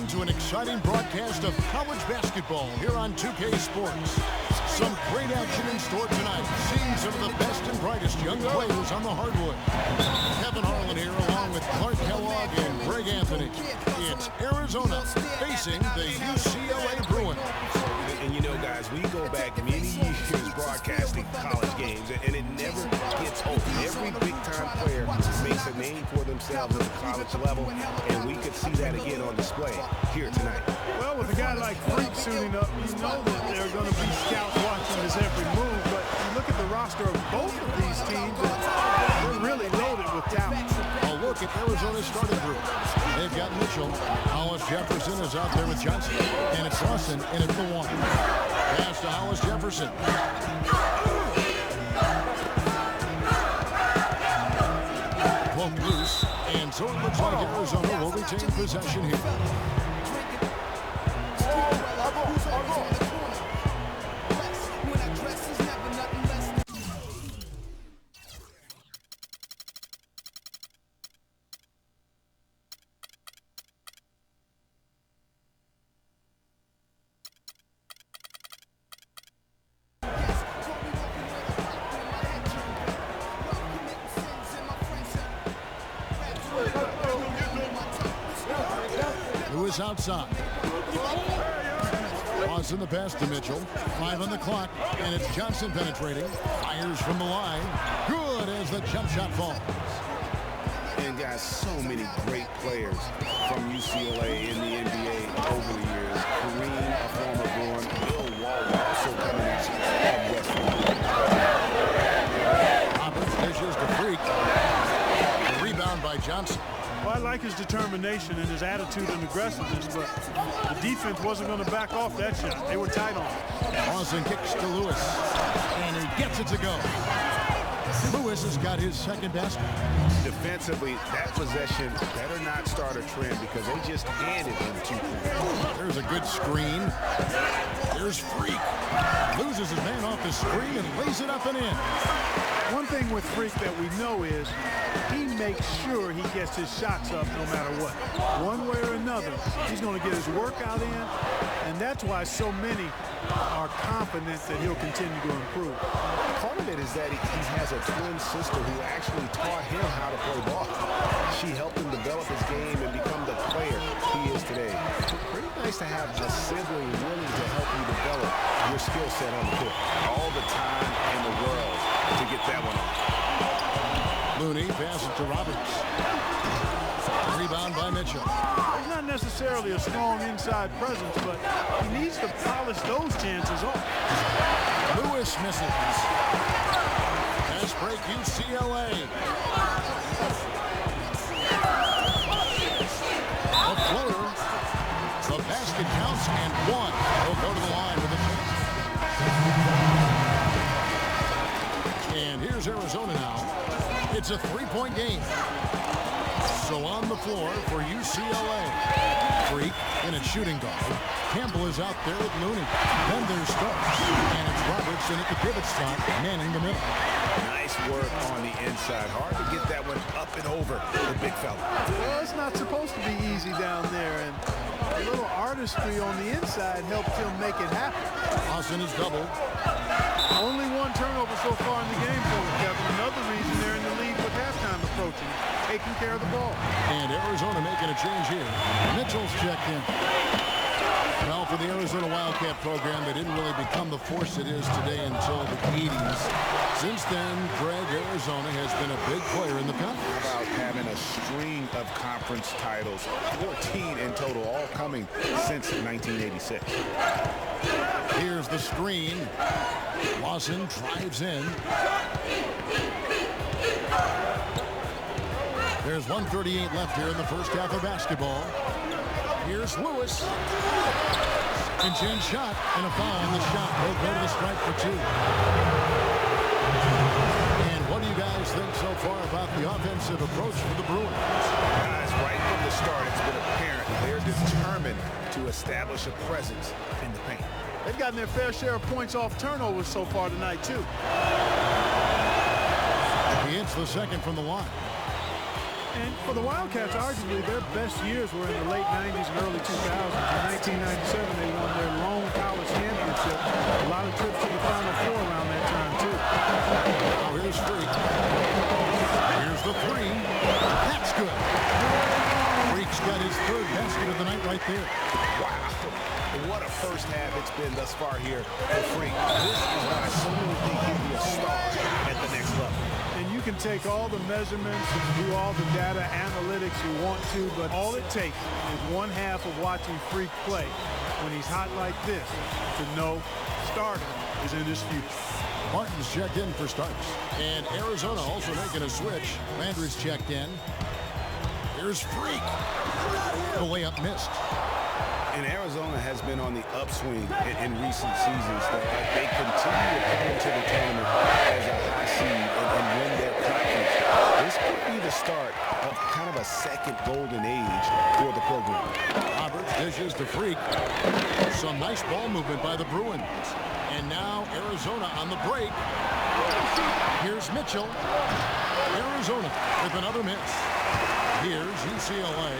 to an exciting broadcast of college basketball here on 2K Sports. Some great action in store tonight. Seeing some of the best and brightest young players on the hardwood. Kevin Harlan here along with Clark Kellogg and Greg Anthony. It's Arizona facing the UCLA Bruins. And you know, guys, we go back many years broadcasting college games, and it never gets old. Every big-time player makes a name for themselves at the college level, and we could see that again on display here tonight. Well, with a guy like Freak suiting up, you know that there are going to be scouts watching his every move, but you look at the roster of both of these teams, they're really loaded with talent. A look at Arizona's starting group. They've got Mitchell. Hollis Jefferson is out there with Johnson, and it's Lawson in at the one. Pass to Hollis Jefferson. Poked loose, and so it looks like Arizona will retain possession here. Lewis outside. Pause in the pass to Mitchell. 5 on the clock, and it's Johnson penetrating. Fires from the line. Good as the jump shot falls. And guys, so many great players from UCLA in the NBA over the years. Kareem, a former Gorn, Bill Walton also coming out of West. Roberts dishes to Freak. The rebound by Johnson. Well, I like his determination and his attitude and aggressiveness, but the defense wasn't going to back off that shot. They were tight on it. Lawson kicks to Lewis, and he gets it to go. Lewis has got his second basket. Defensively, that possession better not start a trend because they just handed him 2 points. There's a good screen. There's Freak. Loses his man off the screen and lays it up and in. One thing with Freak that we know is he makes sure he gets his shots up no matter what. One way or another, he's going to get his workout in, and that's why so many are confident that he'll continue to improve. Part of it is that he has a twin sister who actually taught him how to play ball. She helped him develop his game and become the player he is today. Pretty nice to have a sibling willing to help you develop your skill set on the court. All the time in the world to get that one off. Looney passes to Roberts. Rebound by Mitchell. He's not necessarily a strong inside presence, but he needs to polish those chances off. Lewis misses. Pass break UCLA. A floater. The basket counts and one. He'll go to the line with a chance. And here's Arizona now. It's a 3-point game. So on the floor for UCLA. Freak in a shooting guard. Campbell is out there with Looney. Then there's Starks. And it's Robertson at the pivot spot, manning the middle. Nice work on the inside. Hard to get that one up and over the big fella. Well, it's not supposed to be easy down there, and a little artistry on the inside helped him make it happen. Austin is doubled. Only 1 turnover so far in the game for him, Kevin. Another reason they're in the lead with halftime approaching, taking care of the ball. And Arizona making a change here. Mitchell's checked in. Well, for the Arizona Wildcat program, they didn't really become the force it is today until the 80s. Since then, Greg, Arizona has been a big player in the conference. How about having a string of conference titles, 14 in total, all coming since 1986. Here's the screen. Lawson drives in. There's 1:38 left here in the first half of basketball. Here's Lewis. Second shot and a foul on the shot. He'll go to the strike for 2. And what do you guys think so far about the offensive approach for the Bruins? Guys, right from the start, it's been apparent they're determined to establish a presence in the paint. They've gotten their fair share of points off turnovers so far tonight, too. He hits the second from the line. And for the Wildcats, arguably their best years were in the late 90s and early 2000s. In 1997, they won their lone college championship. A lot of trips to the Final Four around that time, too. Now here's Freak. Here's the three. That's good. Freak's got his third basket of the night right there. Wow. What a first half it's been thus far here for Freak. This is why so many think he'll be a star at the next level. And you can take all the measurements and do all the data analytics you want to, but all it takes is one half of watching Freak play when he's hot like this to know starter is in his future. Martin's checked in for starts. And Arizona also making a switch. Landry's checked in. Here's Freak. The layup missed. And Arizona has been on the upswing in recent seasons. They continue to come into the tournament as a high seed and win their conference. This could be the start of kind of a second golden age for the program. Roberts dishes to Freak. Some nice ball movement by the Bruins. And now Arizona on the break. Here's Mitchell. Arizona with another miss. Here's UCLA.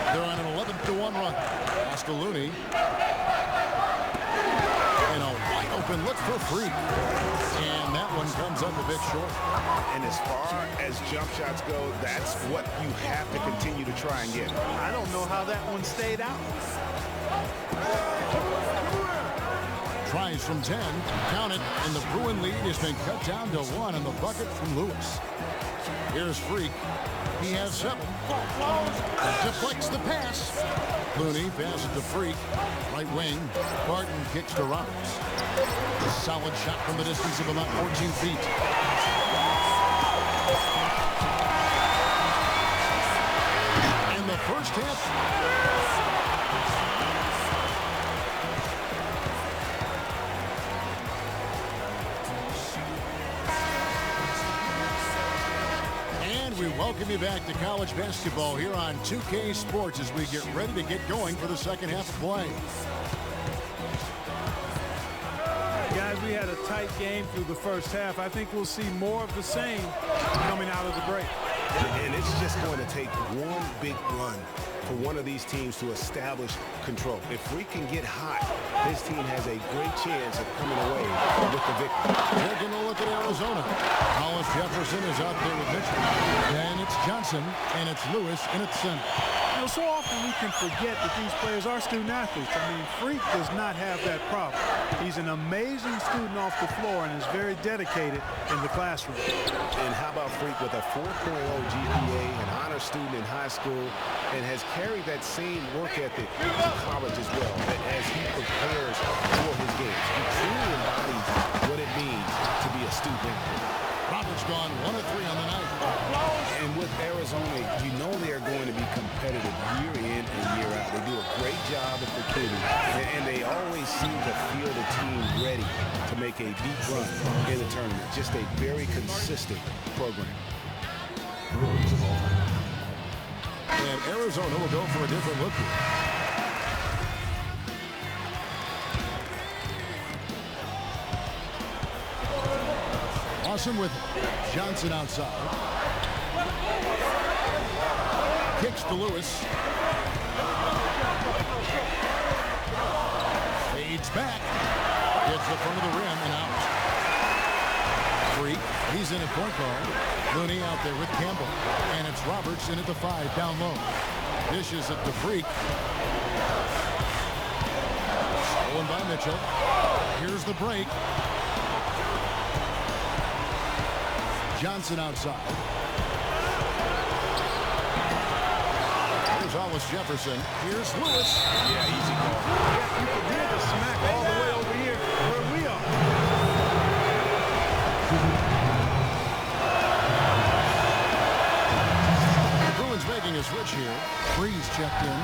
They're on an 11-1 run. Askaluni. And a wide open look for Freak. And that one comes up a bit short. And as far as jump shots go, that's what you have to continue to try and get. I don't know how that one stayed out. Tries from 10. Count it. And the Bruin lead has been cut down to 1 on the bucket from Lewis. Here's Freak. He has 7. Deflects the pass. Looney passes to Freak. Right wing. Barton kicks to Roberts. A solid shot from the distance of about 14 feet. In the first half. We welcome you back to college basketball here on 2K Sports as we get ready to get going for the second half of play. Guys, we had a tight game through the first half. I think we'll see more of the same coming out of the break. And it's just going to take one big run for one of these teams to establish control. If we can get hot, this team has a great chance of coming away with the victory. Taking a look at Arizona. Hollis Jefferson is out there with Mitchell. Then it's Johnson, and it's Lewis in its center. You know, so often we can forget that these players are student athletes. I mean, Freak does not have that problem. He's an amazing student off the floor and is very dedicated in the classroom. And how about Freak with a 4.0 GPA, an honor student in high school, and has carried that same work ethic to college as well as he prepares for his games. He truly embodies what it means to be a student athlete. Roberts gone 1 of 3 on the night. And with Arizona, you know they are going to be competitive year in and year out. They do a great job at recruiting, and they always seem to feel the team ready to make a deep run in the tournament. Just a very consistent program. And Arizona will go for a different look here. Awesome with Johnson outside. Kicks to Lewis. Fades back. Hits the front of the rim and out. Freak. He's in at point guard. Looney out there with Campbell. And it's Roberts in at the 5 down low. Dishes it to Freak. Stolen by Mitchell. Here's the break. Johnson outside. Here's Hollis Jefferson. Here's Lewis. Yeah, easy call. Yeah, you can hear the smack all the way over here where we are. The Bruins making a switch here. Freeze checked in.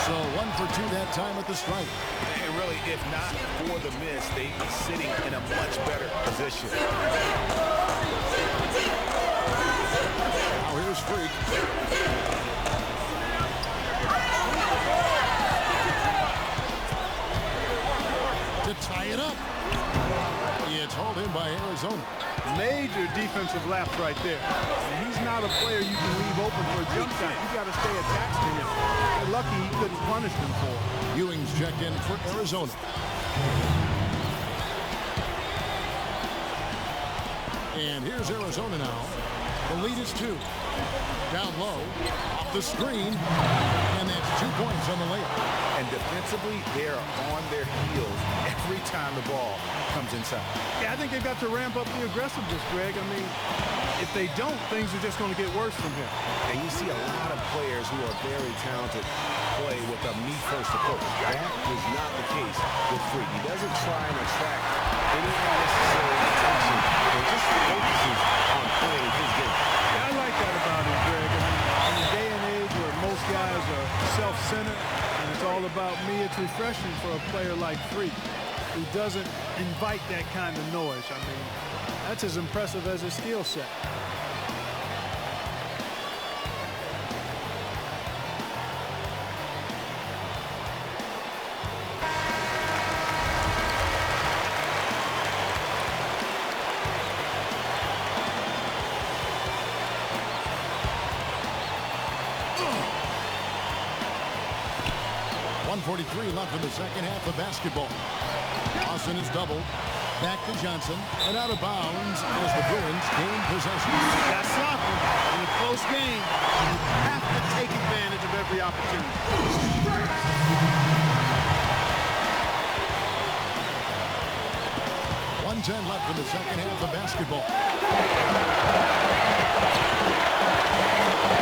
So 1 for 2 that time at the strike. And really, if not for the miss, they'd be sitting in a much better position. Now here's Freak. To tie it up. It's hauled in by Arizona. Major defensive lapse right there. And he's not a player you can leave open for a jump shot. You got to stay attached to him. They're lucky he couldn't punish them for it. Ewing's checked in for Arizona. And here's Arizona now. The lead is 2. Down low, off the screen, and that's 2 points on the layup. And defensively, they're on their heels every time the ball comes inside. Yeah, I think they've got to ramp up the aggressiveness, Greg. I mean, if they don't, things are just going to get worse from here. And you see a lot of players who are very talented play with a me-first approach. That is not the case with Freak. He doesn't try and attract any unnecessary attention. He just focuses on playing his game. Yeah, I like that about him, Greg. I mean, in a day and age where most guys are self-centered and it's all about me, it's refreshing for a player like Freak who doesn't invite that kind of noise. I mean, that's as impressive as his skill set. .43 left in the second half of basketball. Lawson is doubled. Back to Johnson. And out of bounds as the Bruins gain possession. That's something. In a close game, you have to take advantage of every opportunity. 1:10 left in the second half of basketball.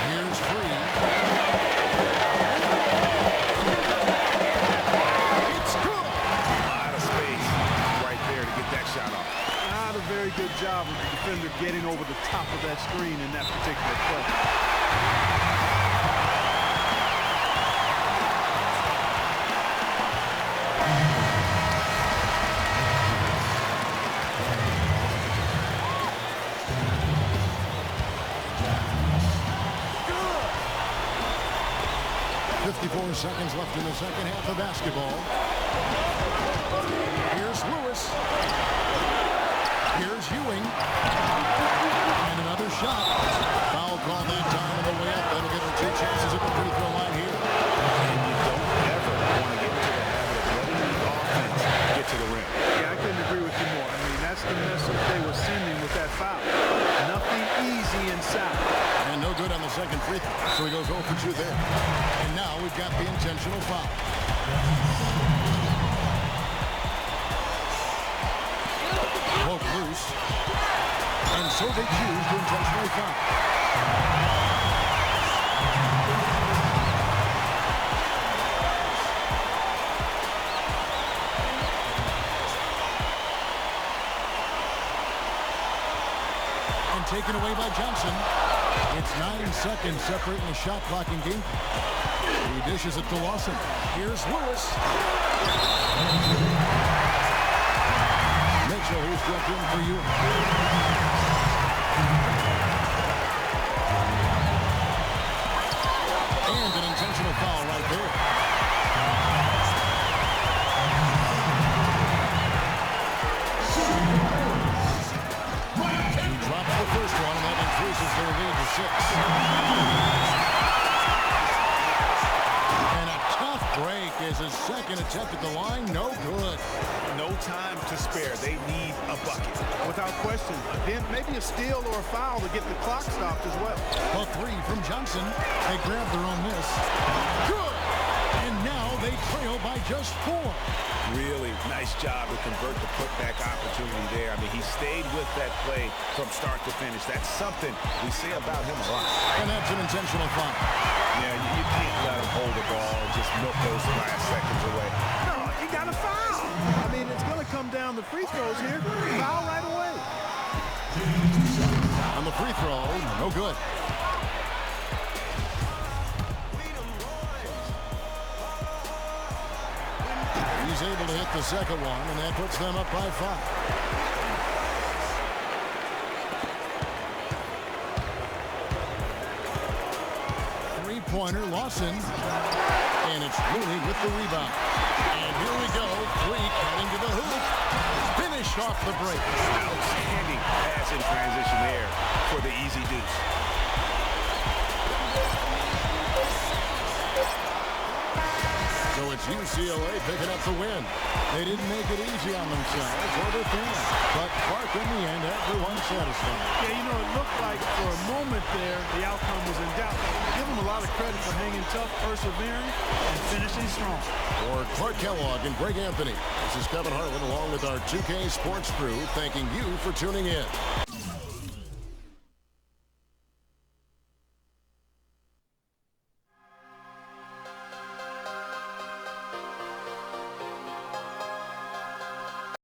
Here's Free. Not a very good job of the defender getting over the top of that screen in that particular play. 54 seconds left in the second half of basketball. Here's Lewis. Here's Ewing. And another shot. Foul call that time on the way up. That'll get her 2 chances at the free throw line here. And you don't ever want to get into the habit of letting the offense get to the rim. Yeah, I couldn't agree with you more. I mean, that's the message they were sending with that foul. Nothing easy inside. And no good on the second free throw. So he goes 0 for 2 there. And now we've got the intentional foul. Poke loose. And so they choose to intentionally foul. And taken away by Johnson. It's 9 seconds separating the shot clock and game. He dishes it to Lawson. Here's Lewis. Mitchell, who's jumped in for you. And an intentional foul right there. He drops the first one, and that increases their lead to 6. And a tough break is his second attempt at the line. No good. No time to spare. They need a bucket. Without question. Again, maybe a steal or a foul to get the clock stopped as well. A 3 from Johnson. They grab their own miss. Good. And now they trail by just 4. Really nice job to convert the putback opportunity there. I mean, he stayed with that play from start to finish. That's something we say about him a lot. And that's an intentional foul. Yeah, you can't let him hold the ball and just milk those last seconds away. No, you got to foul. I mean, it's going to come down to free throws here. Foul right away. On the free throw, no good. He's able to hit the second one, and that puts them up by 5. Three-pointer, Lawson. And it's Looney with the rebound. And here we go. Freak heading to the hoop. Finish. finished off the break. Outstanding pass in transition there for the easy deuce. So it's UCLA picking up the win. They didn't make it easy on themselves or their fans, but Clark, in the end, everyone satisfied. Yeah, you know, it looked like for a moment there, the outcome was in doubt. Give them a lot of credit for hanging tough, persevering, and finishing strong. For Clark Kellogg and Greg Anthony, this is Kevin Harlan along with our 2K Sports crew, thanking you for tuning in.